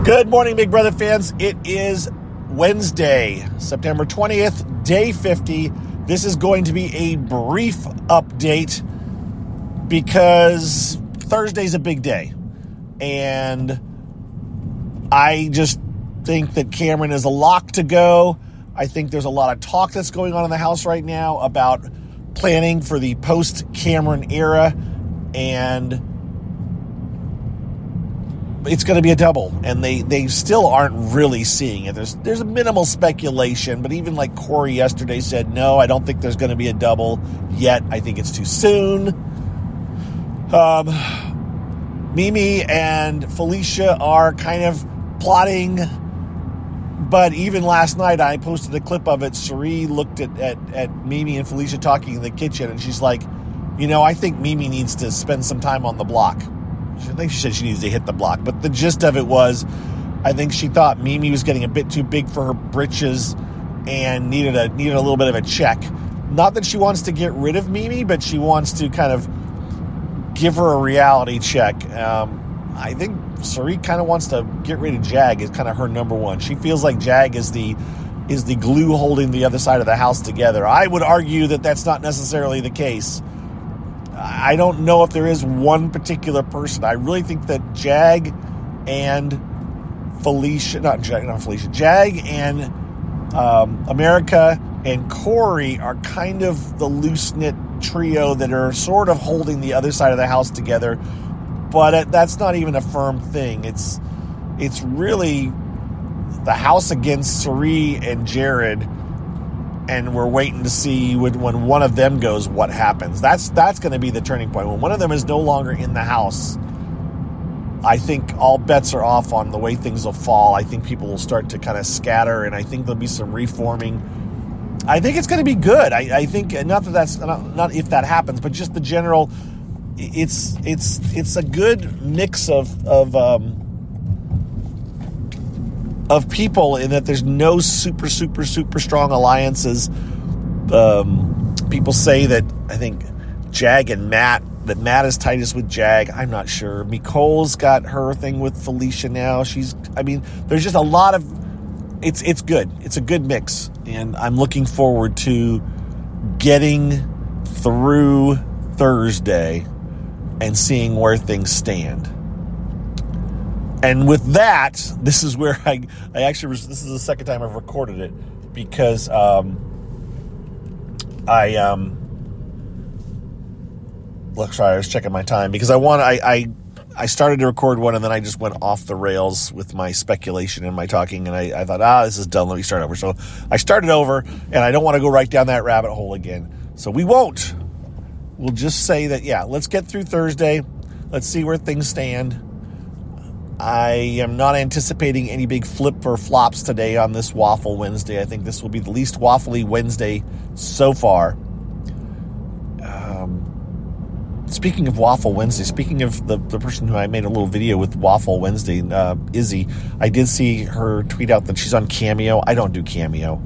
Good morning, Big Brother fans. It is Wednesday, September 20th, day 50. This is going to be a brief update because Thursday's a big day. And I just think that Cameron is a lock to go. I think there's a lot of talk that's going on in the house right now about planning for the post-Cameron era, and it's going to be a double, and they still aren't really seeing it. There's a minimal speculation, but even like Corey yesterday said, no, I don't think there's going to be a double yet. I think it's too soon. Mimi and Felicia are kind of plotting, but even last night I posted a clip of it. Cirie looked at Mimi and Felicia talking in the kitchen, and she's like, I think Mimi needs to spend some time on the block. I think she said she needs to hit the block, but the gist of it was, I think she thought Mimi was getting a bit too big for her britches and needed a little bit of a check. Not that she wants to get rid of Mimi, but she wants to kind of give her a reality check. I think Cirie kind of wants to get rid of Jag. Is kind of her number one. She feels like Jag is the glue holding the other side of the house together. I would argue that that's not necessarily the case. I don't know if there is one particular person. I really think that Jag and Jag and America and Corey are kind of the loose-knit trio that are sort of holding the other side of the house together, but that's not even a firm thing. It's really the house against Cirie and Jared, and we're waiting to see when one of them goes, what happens. That's going to be the turning point. When one of them is no longer in the house, I think all bets are off on the way things will fall. I think people will start to kind of scatter, and I think there'll be some reforming. I think it's going to be good. I think not if that happens, but just the general. It's a good mix of people in that there's no super strong alliances. People say that I think Jag and Matt is tightest with Jag. I'm not sure. Nicole's got her thing with Felicia now. There's just a lot of, it's good. It's a good mix. And I'm looking forward to getting through Thursday and seeing where things stand. And with that, this is where I actually, this is the second time I've recorded it, because I was checking my time, because I started to record one, and then I just went off the rails with my speculation and my talking, and I thought, this is done, let me start over. So I started over, and I don't want to go right down that rabbit hole again. So we won't. We'll just say that, let's get through Thursday. Let's see where things stand. I am not anticipating any big flip or flops today on this Waffle Wednesday. I think this will be the least waffly Wednesday so far. Speaking of Waffle Wednesday, speaking of the person who I made a little video with Waffle Wednesday, Izzy, I did see her tweet out that she's on Cameo. I don't do Cameo.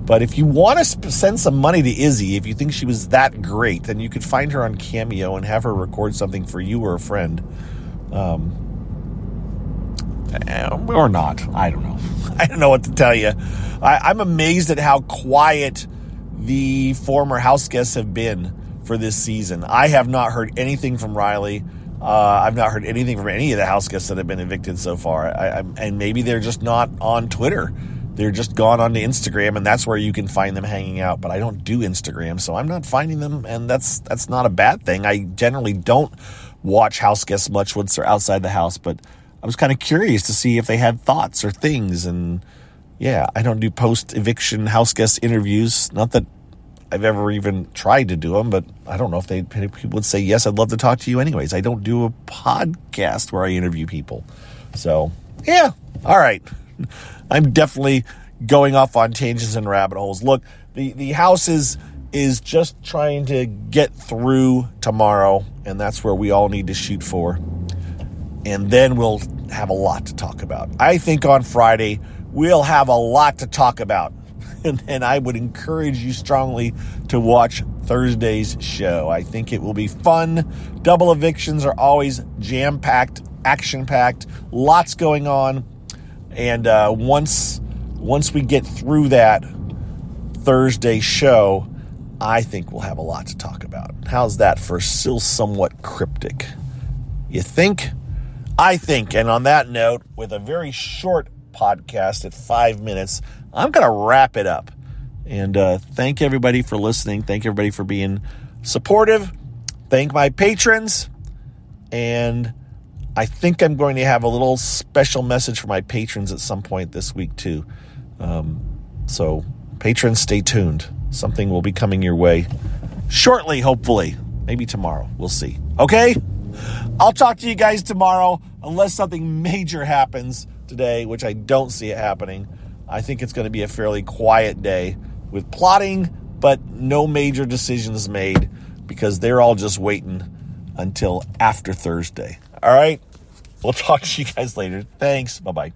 But if you want to send some money to Izzy, if you think she was that great, then you could find her on Cameo and have her record something for you or a friend. Or not. I don't know. I don't know what to tell you. I'm amazed at how quiet the former house guests have been for this season. I have not heard anything from Riley. I've not heard anything from any of the house guests that have been evicted so far. And maybe they're just not on Twitter. They're just gone onto Instagram, and that's where you can find them hanging out. But I don't do Instagram, so I'm not finding them, and that's not a bad thing. I generally don't watch house guests much once they're outside the house, but I was kind of curious to see if they had thoughts or things. And I don't do post-eviction house guest interviews. Not that I've ever even tried to do them, but I don't know if people would say, yes, I'd love to talk to you anyways. I don't do a podcast where I interview people. So, all right. I'm definitely going off on tangents and rabbit holes. Look, the house is just trying to get through tomorrow, and that's where we all need to shoot for. And then we'll have a lot to talk about. I think on Friday, we'll have a lot to talk about. And I would encourage you strongly to watch Thursday's show. I think it will be fun. Double evictions are always jam-packed, action-packed, lots going on. And once we get through that Thursday show, I think we'll have a lot to talk about. How's that for still somewhat cryptic? You think? I think. And on that note, with a very short podcast at 5 minutes, I'm going to wrap it up. And thank everybody for listening. Thank everybody for being supportive. Thank my patrons. And I think I'm going to have a little special message for my patrons at some point this week too. So patrons, stay tuned. Something will be coming your way shortly, hopefully. Maybe tomorrow. We'll see. Okay? I'll talk to you guys tomorrow unless something major happens today, which I don't see it happening. I think it's going to be a fairly quiet day with plotting, but no major decisions made because they're all just waiting until after Thursday. All right? We'll talk to you guys later. Thanks. Bye-bye.